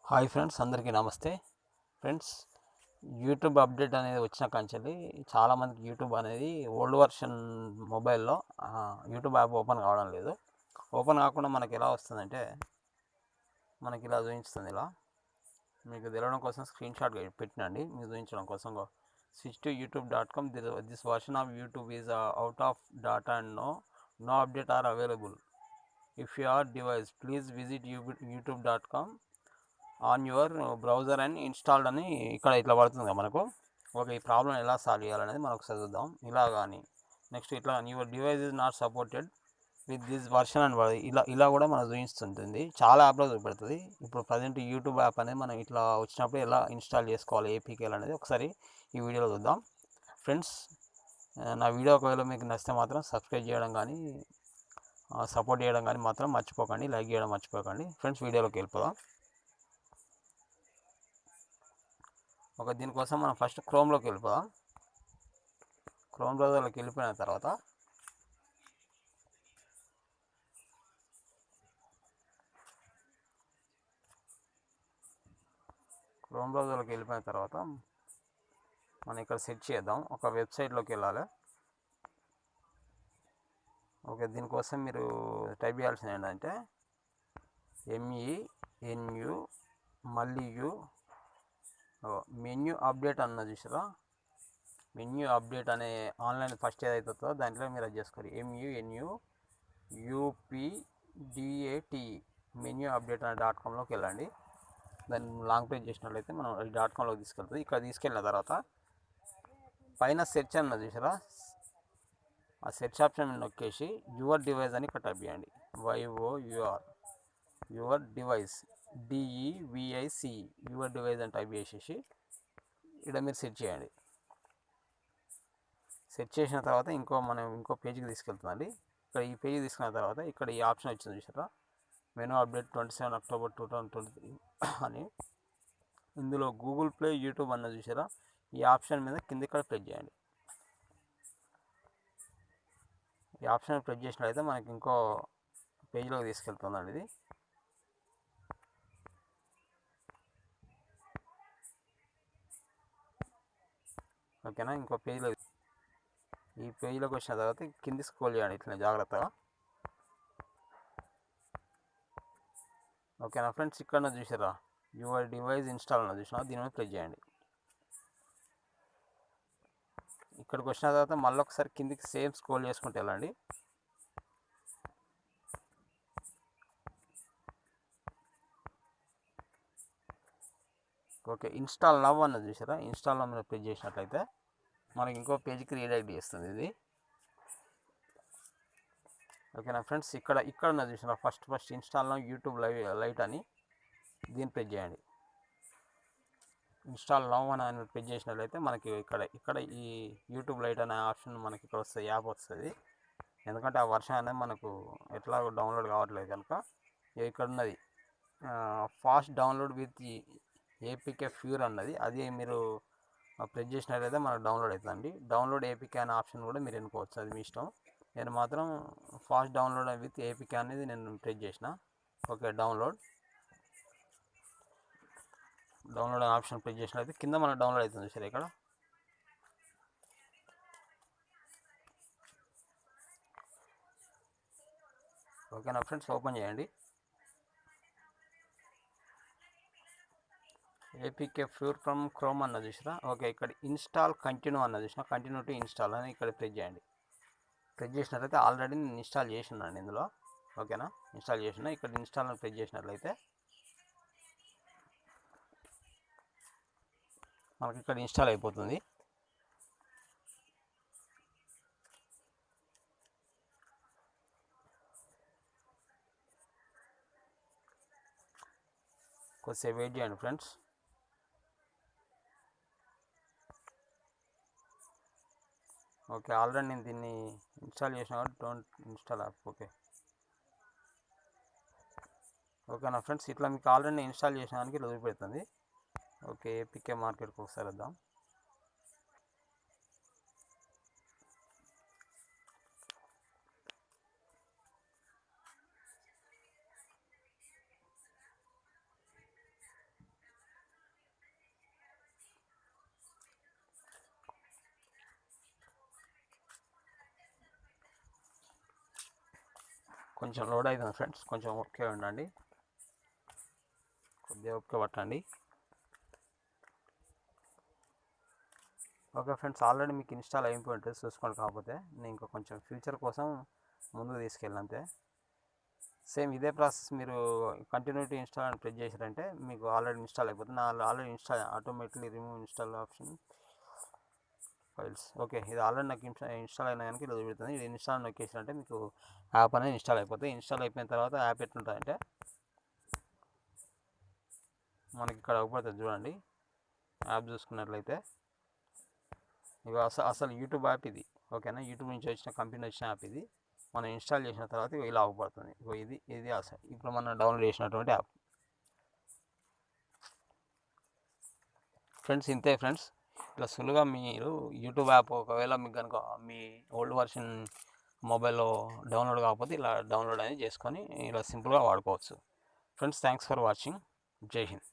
Hi friends, అందరికీ నమస్తే. Friends, YouTube update అనేది వచ్చిన కాంచెల్లి చాలామందికి యూట్యూబ్ అనేది ఓల్డ్ వర్షన్ మొబైల్లో యూట్యూబ్ యాప్ ఓపెన్ కావడం లేదు. ఓపెన్ కాకుండా మనకి ఎలా వస్తుందంటే, మనకి ఇలా చూపిస్తుంది. ఇలా మీకు తెలియడం కోసం స్క్రీన్ షాట్ పెట్టినండి, మీకు చూపించడం కోసం. Switch to youtube.com. This version of YouTube is out of data and no update are available. If your device please visit youtube.com on your browser and installed అని ఇక్కడ ఇట్లా పడుతుంది మనకు. ఓకే, ఈ ప్రాబ్లం ఎలా సాల్వ్ చేయాలనేది మనకు చదువుదాం. ఇలా కానీ నెక్స్ట్ ఇట్లా your device is not supported with this version అని పడుతుంది. ఇలా కూడా మనకు చూపిస్తుంటుంది. చాలా యాప్లో చూపెడుతుంది. ఇప్పుడు ప్రజెంట్ యూట్యూబ్ యాప్ అనేది మనం ఇట్లా వచ్చినప్పుడు ఎలా ఇన్స్టాల్ చేసుకోవాలి ఏపీకేలు అనేది ఒకసారి ఈ వీడియోలో చూద్దాం. ఫ్రెండ్స్, నా వీడియో ఒకవేళ మీకు నచ్చితే మాత్రం సబ్స్క్రైబ్ చేయడం కానీ సపోర్ట్ చేయడం కానీ మాత్రం మర్చిపోకండి. లైక్ చేయడం మర్చిపోకండి. ఫ్రెండ్స్, వీడియోలోకి వెళ్ళిపోదాం. ఓకే, దీనికోసం మనం ఫస్ట్ క్రోమ్లోకి వెళ్ళిపోదాం. క్రోమ్ బ్రౌజర్లోకి వెళ్ళిపోయిన తర్వాత మనం ఇక్కడ సెర్చ్ చేద్దాం. ఒక వెబ్సైట్లోకి వెళ్ళాలి. ఓకే, దీనికోసం మీరు టైప్ చేయాల్సింది ఏంటంటే MENU మళ్ళీ మెన్యూ అప్డేట్ అన్నది చూసారా. మెన్యూ అప్డేట్ అనే ఆన్లైన్ ఫస్ట్ ఏదైతుందో దాంట్లో మీరు అది చేసుకోండి. MENUUPDAT మెన్యూ అప్డేట్ అనే .comలోకి వెళ్ళండి. దాన్ని లాంగ్ ప్రెస్ చేసినట్లయితే మనం ఈ .comలోకి తీసుకెళ్తుంది. ఇక్కడ తీసుకెళ్ళిన తర్వాత పైన సెర్చ్ అన్నది చూసారా, ఆ సెర్చ్ ఆప్షన్ నొక్కేసి యువర్ డివైస్ అని ఇక్కడ టైప్ చేయండి. Your device DEVIC your device అని టైప్ చేసేసి ఇక్కడ మీరు సెర్చ్ చేయండి. సెర్చ్ చేసిన తర్వాత ఇంకో పేజీకి తీసుకెళ్తుందండి. ఇక్కడ ఈ పేజీ తీసుకున్న తర్వాత ఇక్కడ ఈ ఆప్షన్ వచ్చింది చూసారా, మెనూ అప్డేట్ 27 అక్టోబర్ 2023 అని. ఇందులో గూగుల్ ప్లే యూట్యూబ్ అన్నది చూసారా, ఈ ఆప్షన్ మీద కింద ఇక్కడ ప్రెస్ చేయండి. ఈ ఆప్షన్ ప్రెస్ చేసినట్లయితే మనకి ఇంకో పేజీలోకి తీసుకెళ్తుందండి ఇది. ఓకేనా, ఇంకో పేజీలో ఈ పేజీలోకి వచ్చిన తర్వాత కింది స్క్రోల్ చేయండి ఇట్లా జాగ్రత్తగా. ఓకేనా ఫ్రెండ్స్, ఇక్కడ చూసారా యువర్ డివైస్ ఇన్స్టాల్ అన్నది చూసినా, దీని మీద ప్రెస్ చేయండి. ఇక్కడికి వచ్చిన తర్వాత మళ్ళీ ఒకసారి కిందికి సేమ్ స్క్రోల్ చేసుకుంటూ వెళ్ళండి. ఓకే, ఇన్స్టాల్ నవ్ అన్నది చూసారా, ఇన్స్టాల్ నవ్ మీద ప్రెస్ చేసినట్లయితే మనకి ఇంకో పేజీకి రీడైరెక్ట్ చేస్తుంది ఇది. ఓకేనా ఫ్రెండ్స్, ఇక్కడ ఉన్నది చూసారా first install now YouTube light అని, దీన్ని ప్రెస్ చేయండి. ఇన్స్టాల్ నవ్ అని ప్రెస్ చేసినట్లయితే మనకి ఇక్కడ ఈ యూట్యూబ్ లైట్ అనే ఆప్షన్ మనకి ఇక్కడ వస్తుంది, యాప్ వస్తుంది. ఎందుకంటే ఆ వర్షన్ అనేది మనకు ఎట్లా డౌన్లోడ్ కావట్లేదు కనుక ఇక్కడ ఉన్నది fast download with APK Pure అన్నది, అది మీరు ప్రెస్ చేసినట్లయితే మనకు డౌన్లోడ్ అవుతుందండి. డౌన్లోడ్ ఏపీకే అనే ఆప్షన్ కూడా మీరు ఎన్నుకోవచ్చు, అది మీ ఇష్టం. నేను మాత్రం ఫాస్ట్ డౌన్లోడ్ విత్ ఏపీకే అనేది నేను ప్రెస్ చేసిన. ఓకే, డౌన్లోడ్ అనే ఆప్షన్ ప్రెస్ చేసినట్లయితే కింద మనకు డౌన్లోడ్ అవుతుంది సరే ఇక్కడ. ఓకేనా ఫ్రెండ్స్, ఓపెన్ చేయండి. ఏపీకే ఫ్యూర్ ఫ్రమ్ క్రోమ్ అన్నది చూసినా. ఓకే, ఇక్కడ ఇన్స్టాల్ కంటిన్యూ అన్నది చూసినా, కంటిన్యూ టు ఇన్స్టాల్ అని ఇక్కడ ప్రెస్ చేయండి. ప్రెస్ చేసినట్లయితే ఆల్రెడీ నేను ఇన్స్టాల్ చేసినాను ఇందులో. ఓకేనా, ఇన్స్టాల్ చేసిన. ఇక్కడ ఇన్స్టాల్ అని ప్రెస్ చేసినట్లయితే మనకి ఇక్కడ ఇన్స్టాల్ అయిపోతుంది. కొద్దిసేపు వెయిట్ చేయండి ఫ్రెండ్స్. ఓకే, ఆల్రెడీ నేను దీన్ని ఇన్స్టాల్ చేసిన కాబట్టి డోంట్ ఇన్స్టాల్ యాప్. ఓకేనా ఫ్రెండ్స్, ఇట్లా మీకు ఆల్రెడీ ఇన్స్టాల్ చేసిన దానికి ఇలా చూపెడుతుంది. ఓకే, ఏపీకే మార్కెట్కి ఒకసారి వద్దాం. కొంచెం లోడ్ అవుతుంది ఫ్రెండ్స్, కొంచెం ఓకే ఉండండి, కొద్దిగా ఓకే పట్టండి. ఓకే ఫ్రెండ్స్, ఆల్రెడీ మీకు ఇన్స్టాల్ అయిపోయి ఉంటుంది చూసుకోండి. కాకపోతే నేను ఇంకా కొంచెం ఫ్యూచర్ కోసం ముందుకు తీసుకెళ్ళి అంతే. సేమ్ ఇదే ప్రాసెస్ మీరు కంటిన్యూటీ ఇన్స్టాల్ అని ప్రెస్ చేశారంటే మీకు ఆల్రెడీ ఇన్స్టాల్ అయిపోతుంది. Already install automatically remove install option files. Okay, ఇది ఆల్రెడీ నాకు ఇన్స్టాల్ అయినా కనుక ఇలా చూపెడుతుంది. ఇది ఇన్స్టాల్ నొక్కేసినట్టే మీకు యాప్ అనేది ఇన్స్టాల్ అయిపోతుంది. ఇన్స్టాల్ అయిపోయిన తర్వాత యాప్ ఎట్లుంటుందంటే మనకి ఇక్కడ అవుపడుతుంది చూడండి. యాప్ చూసుకున్నట్లయితే ఇక అసలు యూట్యూబ్ యాప్ ఇది. ఓకేనా, యూట్యూబ్ నుంచి వచ్చిన కంపెనీ వచ్చిన యాప్ ఇది. మనం ఇన్స్టాల్ చేసిన తర్వాత ఇలా అవుపడుతుంది. ఇది అసలు ఇప్పుడు మనం డౌన్లోడ్ చేసినటువంటి యాప్. ఫ్రెండ్స్ ఇంతే ఫ్రెండ్స్, ఇలా సులువుగా మీరు యూట్యూబ్ యాప్ ఒకవేళ మీకు కనుక మీ ఓల్డ్ వర్షన్ మొబైల్లో డౌన్లోడ్ కాకపోతే ఇలా డౌన్లోడ్ అనేది చేసుకొని ఇలా సింపుల్గా వాడుకోవచ్చు. Friends thanks for watching. జై హింద్.